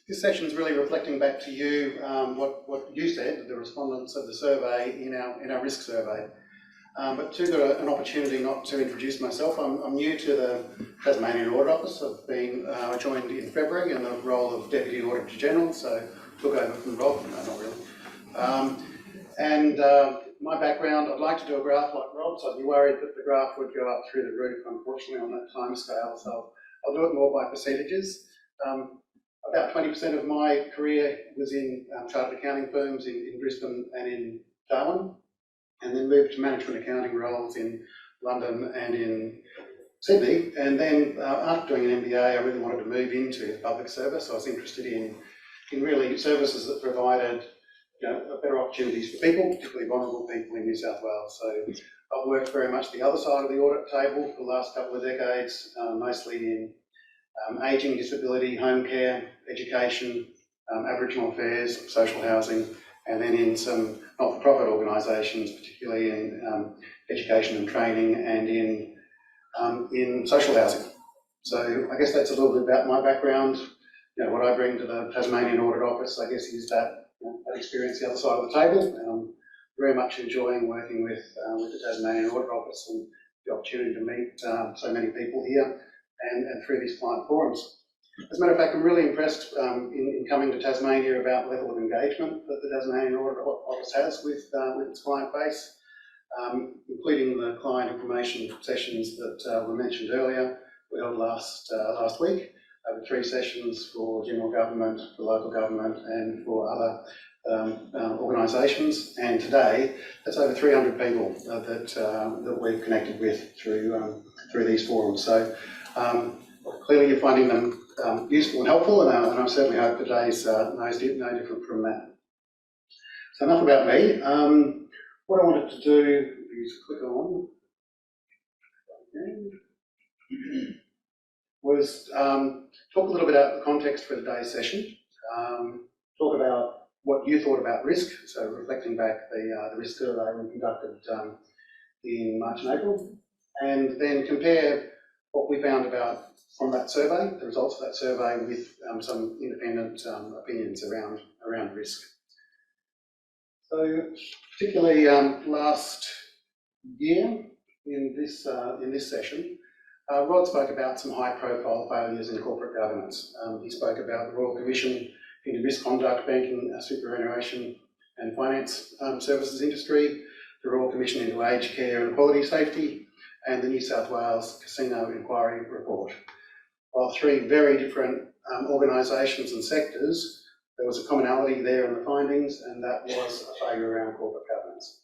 This session is really reflecting back to you what you said, the respondents of the survey in our risk survey. But too got an opportunity not to introduce myself. I'm new to the Tasmanian Audit Office. I joined in February in the role of Deputy Auditor General, so took over from Rob. No, not really. My background, I'd like to do a graph like Rob, so I'd be worried that the graph would go up through the roof, unfortunately, on that time scale. So I'll do it more by percentages. About 20% of my career was in chartered accounting firms in Brisbane and in Darwin, and then moved to management accounting roles in London and in Sydney. And then after doing an MBA, I really wanted to move into public service. I was interested in really services that provided better opportunities for people, particularly vulnerable people in New South Wales. So I've worked very much the other side of the audit table for the last couple of decades, mostly in ageing, disability, home care, education, Aboriginal affairs, social housing, and then in some not-for-profit organisations, particularly in education and training and in social housing. So I guess that's a little bit about my background. What I bring to the Tasmanian Audit Office, I guess, is that experience the other side of the table. And I'm very much enjoying working with the Tasmanian Audit Office and the opportunity to meet so many people here and through these client forums. As a matter of fact, I'm really impressed in coming to Tasmania about the level of engagement that the Tasmanian Audit Office has with its client base, including the client information sessions that were mentioned earlier. We held last week, over 3 sessions for general government, for local government, and for other organisations. And today, that's over 300 people that we've connected with through these forums. So clearly, you're finding them useful and helpful, and I certainly hope today's no different from that. So enough about me. What I wanted to do is click on. Was talk a little bit about the context for today's session, talk about what you thought about risk, so reflecting back the risk survey we conducted in March and April, and then compare what we found from that survey, the results of that survey, with some independent opinions around risk. So particularly last year in this session, Rod spoke about some high-profile failures in corporate governance. He spoke about the Royal Commission into Misconduct, Banking, Superannuation and Finance Services Industry, the Royal Commission into Aged Care and Quality Safety, and the New South Wales Casino Inquiry Report. While 3 very different organisations and sectors, there was a commonality there in the findings, and that was a failure around corporate governance.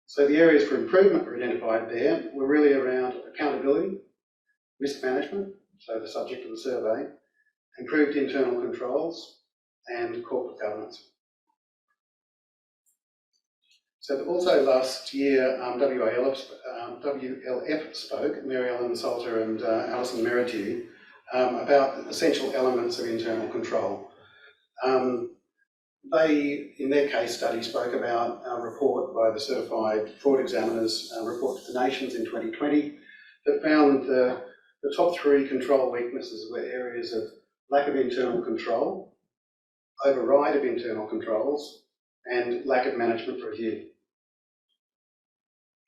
So the areas for improvement were identified there were really around accountability, risk management, so the subject of the survey, improved internal controls, and corporate governance. So also last year, WLF spoke, Mary Ellen Salter and Alison Merridew, about essential elements of internal control. They, in their case study, spoke about a report by the Certified Fraud Examiners, report to the Nations in 2020, that found the top 3 control weaknesses were areas of lack of internal control, override of internal controls, and lack of management review.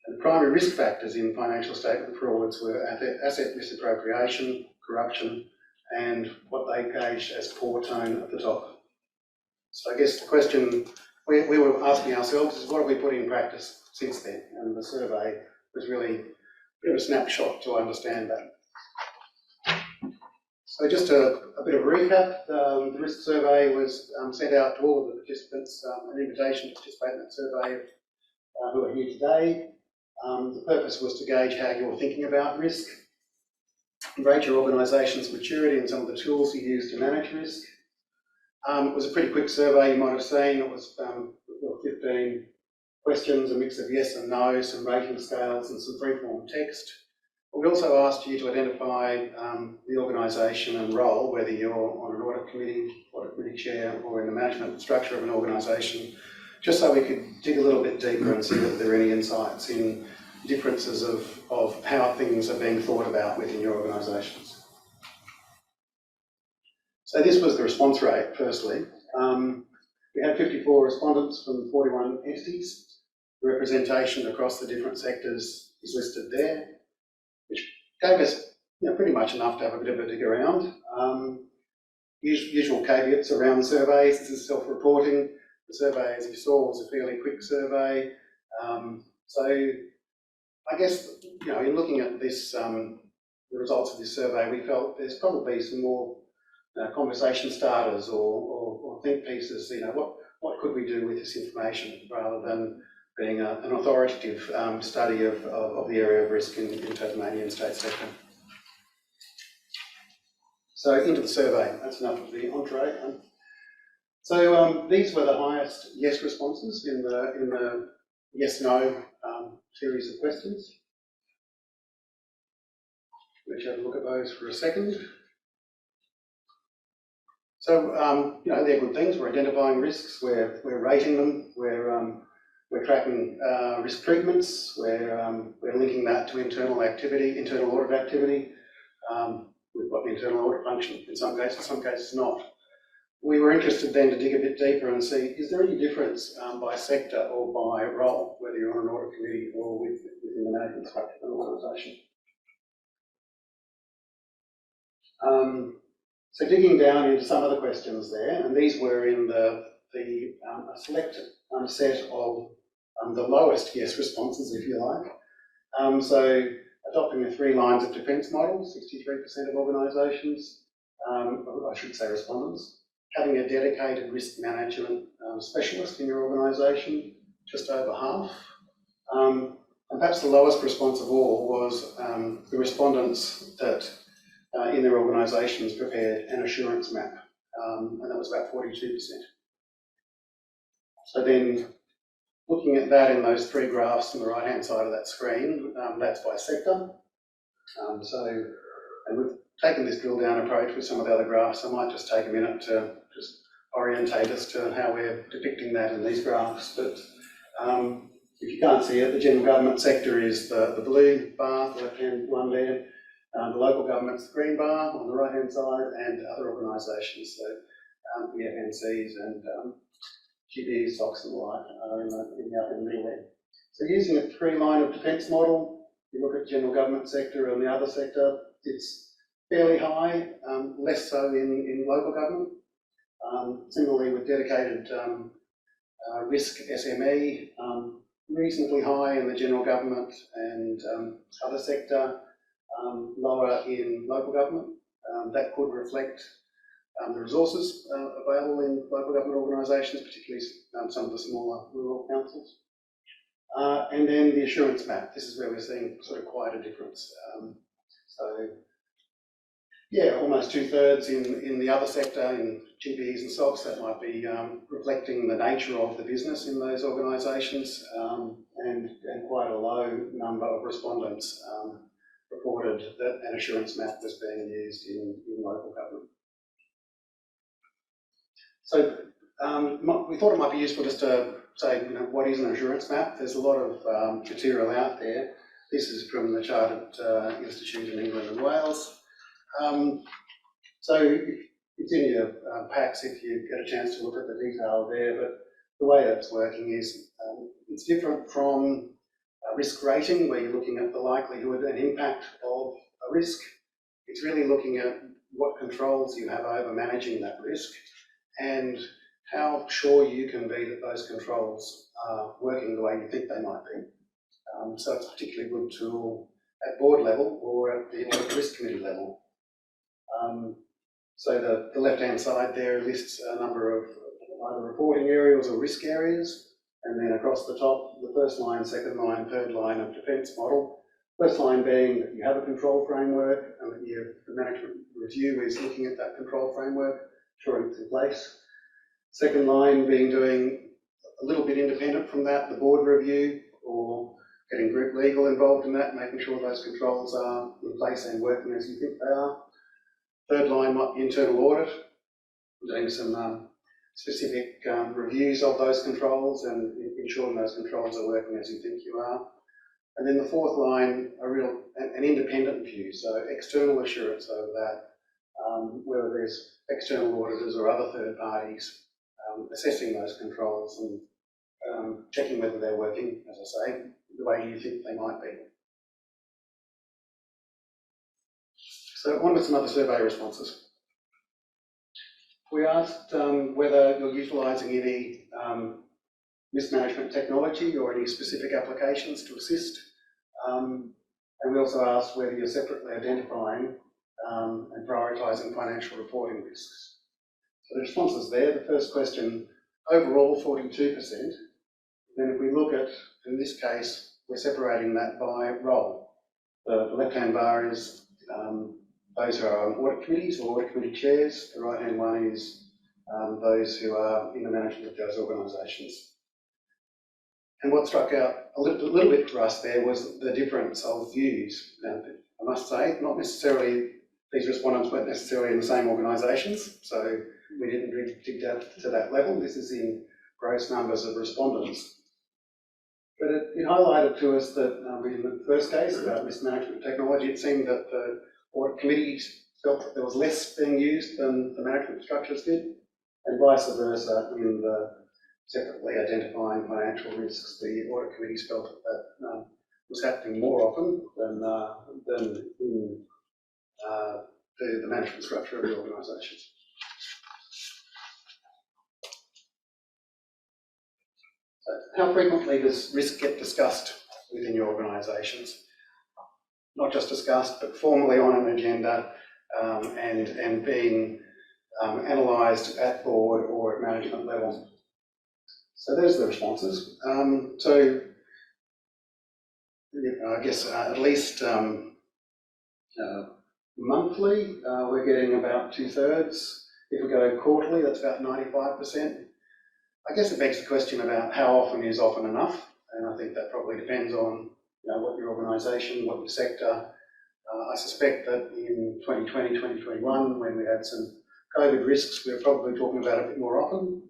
And the primary risk factors in financial statement frauds were asset misappropriation, corruption, and what they gauged as poor tone at the top. So I guess the question we were asking ourselves is, what have we put in practice since then? And the survey was really a bit of a snapshot to understand that. So just a bit of a recap. The risk survey was sent out to all of the participants, an invitation to participate in that survey who are here today. The purpose was to gauge how you're thinking about risk, rate your organisation's maturity and some of the tools you use to manage risk. It was a pretty quick survey, you might have seen. It was 15 questions, a mix of yes and no, some rating scales and some free-form text. We also asked you to identify the organisation and role, whether you're on an audit committee chair, or in the management structure of an organisation, just so we could dig a little bit deeper and see if there are any insights in differences of how things are being thought about within your organisations. So this was the response rate, firstly. We had 54 respondents from 41 entities. The representation across the different sectors is listed there, which gave us pretty much enough to have a bit of a dig around. Usual caveats around the surveys. This is self-reporting. The survey, as you saw, was a fairly quick survey. So I guess, in looking at this, the results of this survey, we felt there's probably some more conversation starters or think pieces. What could we do with this information rather than being an authoritative study of the area of risk in Tasmanian state sector. So into the survey. That's enough of the entree. So these were the highest yes responses in the yes/no series of questions. Let's have a look at those for a second. So they're good things. We're identifying risks. We're rating them. We're tracking risk treatments. We're linking that to internal audit activity. We've got an internal audit function in some cases not. We were interested then to dig a bit deeper and see, is there any difference by sector or by role, whether you're on an audit committee or within the management structure of an organisation? So digging down into some of the questions there, and these were in a select set of the lowest yes responses, if you like. So adopting the 3 lines of defence model, 63% of organisations, I should say respondents. Having a dedicated risk management specialist in your organisation, just over half. And perhaps the lowest response of all was the respondents that in their organisations prepared an assurance map, and that was about 42%. So then, looking at that in those 3 graphs on the right-hand side of that screen, that's by sector. And we've taken this drill-down approach with some of the other graphs. I might just take a minute to just orientate us to how we're depicting that in these graphs. But if you can't see it, the general government sector is the blue bar, the left-hand one there. The local government's the green bar on the right-hand side, and other organisations, so the FNCs and GBs, SOCs and the like are in the middle there. So using a 3-line of defence model, you look at general government sector and the other sector, it's fairly high, less so in local government. Similarly with dedicated risk SME, reasonably high in the general government and other sector, lower in local government. That could reflect the resources available in local government organisations, particularly some of the smaller rural councils. And then the assurance map. This is where we're seeing sort of quite a difference. So yeah, almost 2/3 in the other sector, in GPs and SOCs. That might be reflecting the nature of the business in those organisations, and quite a low number of respondents reported that an assurance map was being used in local government. So we thought it might be useful just to say, what is an assurance map? There's a lot of material out there. This is from the Chartered Institute in England and Wales. So it's in your packs if you get a chance to look at the detail there, but the way that's working is it's different from a risk rating, where you're looking at the likelihood and impact of a risk. It's really looking at what controls you have over managing that risk and how sure you can be that those controls are working the way you think they might be. So it's a particularly good tool at board level or at the Audit Risk Committee level. So the left-hand side there lists a number of either reporting areas or risk areas, and then across the top, the first line, second line, third line of defence model. First line being that you have a control framework and that the management review is looking at that control framework, ensuring it's in place. Second line being doing a little bit independent from that, the board review, or getting group legal involved in that, making sure those controls are in place and working as you think they are. Third line might be internal audit, doing some specific reviews of those controls and ensuring those controls are working as you think you are. And then the fourth line, an independent view, so external assurance over that, whether there's external auditors or other third parties assessing those controls and checking whether they're working, as I say, the way you think they might be. So on with some other survey responses. We asked whether you're utilising any risk management technology or any specific applications to assist. And we also asked whether you're separately identifying and prioritising financial reporting risks. So the responses there, the first question, overall 42%. Then if we look at, in this case, we're separating that by role. The left-hand bar is those who are on audit committees or audit committee chairs. The right-hand one is those who are in the management of those organisations. And what struck out a little bit for us there was the difference of views. Now, I must say, not necessarily, these respondents weren't necessarily in the same organisations, so we didn't really dig down to that level. This is in gross numbers of respondents. But it highlighted to us that in the first case about risk management technology, it seemed that the audit committees felt that there was less being used than the management structures did, and vice versa in the separately identifying financial risks. The audit committees felt that was happening more often than in the management structure of the organisations. So how frequently does risk get discussed within your organisations? Not just discussed, but formally on an agenda and being analysed at board or at management level. So there's the responses. So I guess at least monthly, we're getting about 2/3. If we go quarterly, that's about 95%. I guess it begs the question about how often is often enough, and I think that probably depends on what your organisation, what your sector. I suspect that in 2020, 2021, when we had some COVID risks, we're probably talking about it a bit more often.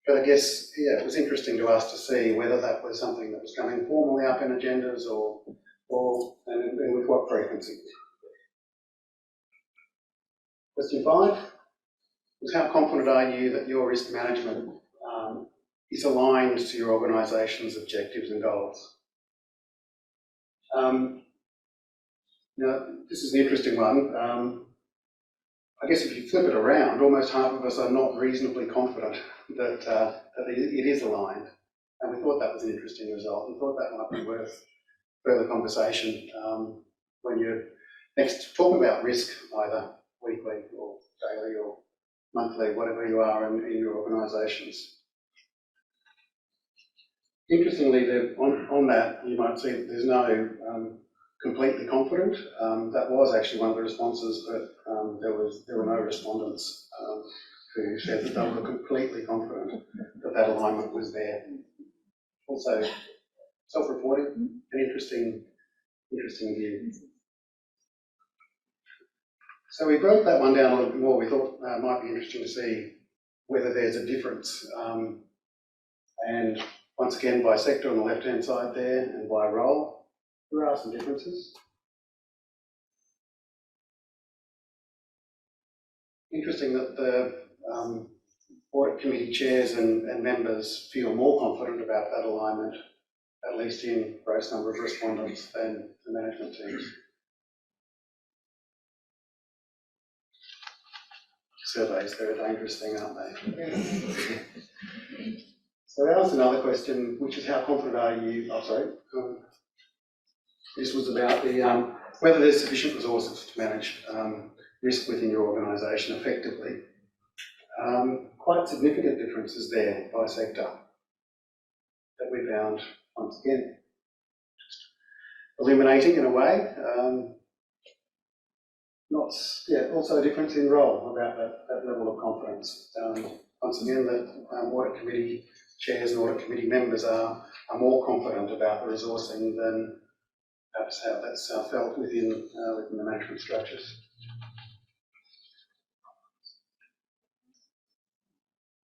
But I guess, yeah, it was interesting to us to see whether that was something that was coming formally up in agendas and with what frequency. Question 5 is, how confident are you that your risk management is aligned to your organisation's objectives and goals? This is an interesting one. I guess if you flip it around, almost half of us are not reasonably confident that it is aligned. And we thought that was an interesting result. We thought that might be worth further conversation when you're next talking about risk, either weekly or daily or monthly, whatever you are in your organisations. Interestingly, on that, you might see that there's no completely confident. That was actually one of the responses, but there were no respondents who said that they were completely confident that alignment was there. Also, self-reporting, an interesting view. So we broke that one down a little bit more. We thought it might be interesting to see whether there's a difference. And once again, by sector on the left-hand side there, and by role, there are some differences. Interesting that the audit committee chairs and members feel more confident about that alignment, at least in gross number of respondents, than the management teams. Surveys, they're a dangerous thing, aren't they? So we asked another question, which is, how confident are you? This was about the whether there's sufficient resources to manage risk within your organisation effectively. Quite significant differences there by sector that we found, once again, just illuminating in a way. Also a difference in role about that level of confidence. Once again, that audit committee chairs and audit committee members are more confident about the resourcing than perhaps how that's felt within the management structures.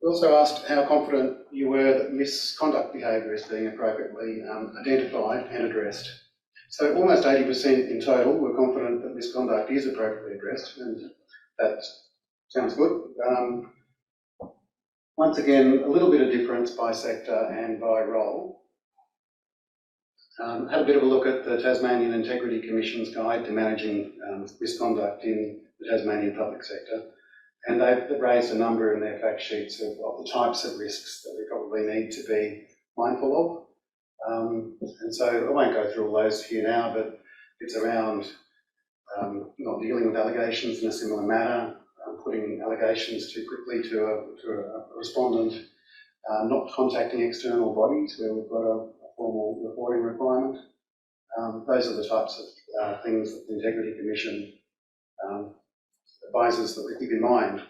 We also asked how confident you were that misconduct behaviour is being appropriately identified and addressed. So almost 80% in total were confident that misconduct is appropriately addressed, and that sounds good. Once again, a little bit of difference by sector and by role. Had a bit of a look at the Tasmanian Integrity Commission's Guide to Managing Misconduct in the Tasmanian public sector, and they've raised a number in their fact sheets of the types of risks that we probably need to be mindful of. And so I won't go through all those here now, but it's around not dealing with allegations in a similar manner, putting allegations too quickly to a respondent, not contacting external bodies where we've got a formal reporting requirement. Those are the types of things that the Integrity Commission advises that we keep in mind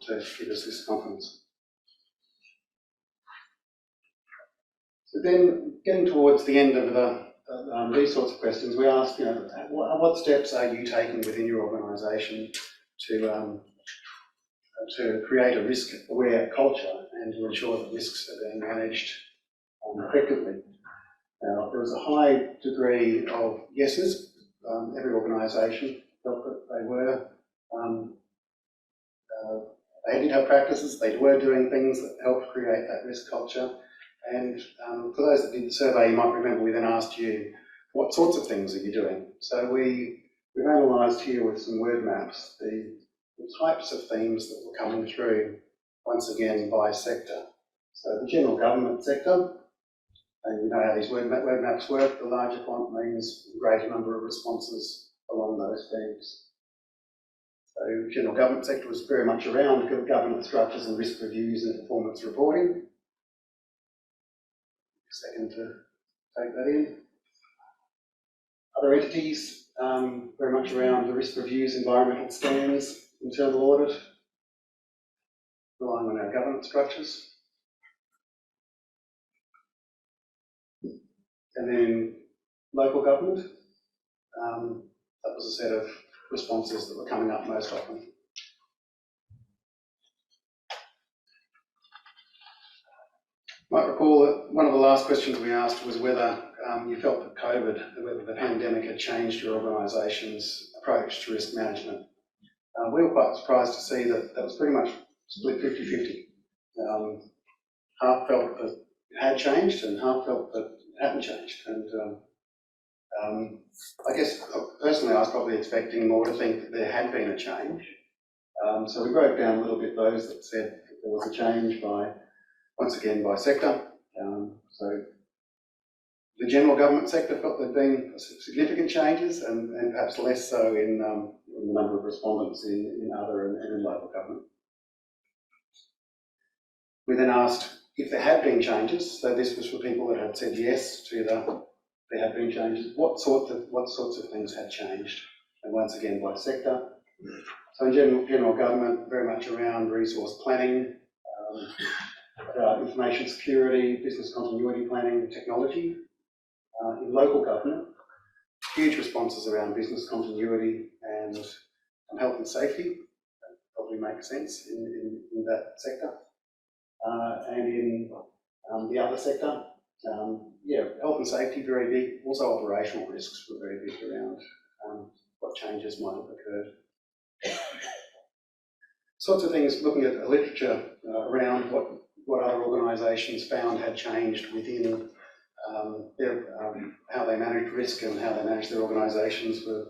to give us this confidence. So then, getting towards the end of these sorts of questions, we ask, what steps are you taking within your organisation to create a risk-aware culture and to ensure that risks are being managed effectively? Now, there was a high degree of yeses. Every organisation felt that they were. They did have practices. They were doing things that helped create that risk culture. And for those that did the survey, you might remember we then asked you, what sorts of things are you doing? So we've analysed here with some word maps the types of themes that were coming through, once again, by sector. So the general government sector, and you know how these word maps work, the larger font means a greater number of responses along those themes. So general government sector was very much around governance structures and risk reviews and performance reporting. Second to take that in. Other entities, very much around the risk reviews, environmental scans, internal audit, relying on our governance structures. And then local government, that was a set of responses that were coming up most often. You might recall that one of the last questions we asked was whether you felt that whether the pandemic had changed your organisation's approach to risk management. We were quite surprised to see that that was pretty much split 50-50. Half felt that it had changed and half felt that it hadn't changed. And I guess personally I was probably expecting more to think that there had been a change. So we broke down a little bit those that said that there was a change once again by sector. So the general government sector felt there'd been significant changes and perhaps less so in the number of respondents in other and in local government. We then asked if there had been changes, so this was for people that had said yes to there had been changes, what sorts of things had changed, and once again by sector. So in general government, very much around resource planning, information security, business continuity planning, technology. In local government, huge responses around business continuity and health and safety. That probably makes sense in that sector. And in the other sector, health and safety, very big. Also operational risks were very big around what changes might have occurred. Sorts of things, looking at the literature around what other organisations found had changed within how they managed risk and how they managed their organisations, were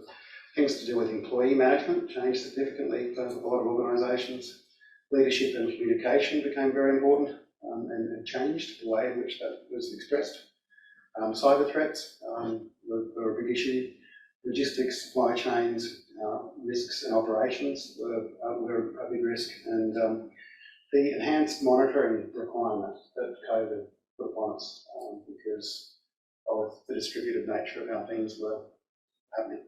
things to do with employee management, changed significantly for a lot of organisations. Leadership and communication became very important and changed the way in which that was expressed. Cyber threats were a big issue. Logistics, supply chains, risks and operations were a big risk, and the enhanced monitoring requirement that COVID put upon us because of the distributed nature of how things were happening.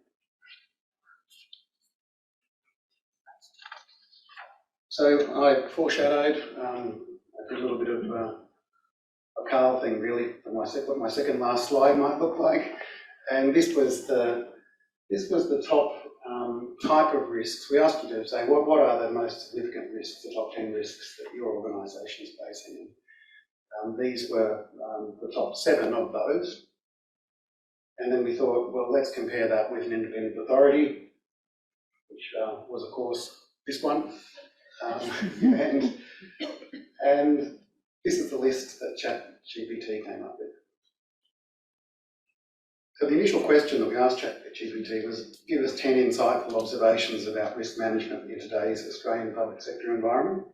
So I foreshadowed, I did a little bit of a Carl thing really for what my second last slide might look like, and this was the top type of risks. We asked you to say what are the most significant risks, the top 10 risks that your organisation is facing. These were the top 7 of those, And then we thought, well, let's compare that with an independent authority, which was, of course, this one. And this is the list that ChatGPT came up with. So the initial question that we asked ChatGPT was, give us 10 insightful observations about risk management in today's Australian public sector environment.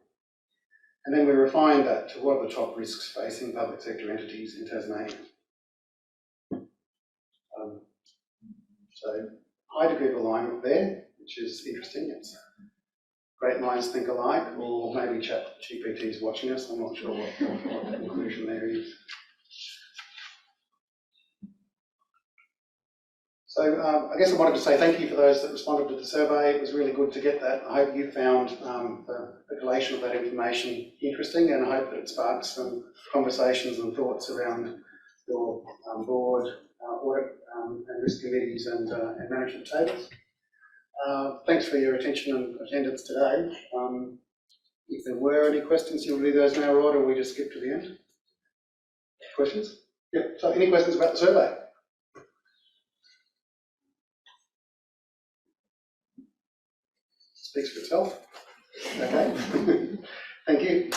And then we refined that to what are the top risks facing public sector entities in Tasmania. So high degree of alignment there, which is interesting. It's great minds think alike, or maybe ChatGPT is watching us. I'm not sure what the conclusion there is. So I guess I wanted to say thank you for those that responded to the survey. It was really good to get that. I hope you found the collation of that information interesting, and I hope that it sparks some conversations and thoughts around your board, audit and risk committees and management tables. Thanks for your attention and attendance today. If there were any questions, you'll do those now, Rod, or we just skip to the end? Questions? Yeah, so any questions about the survey? Speaks for itself. Okay. Thank you.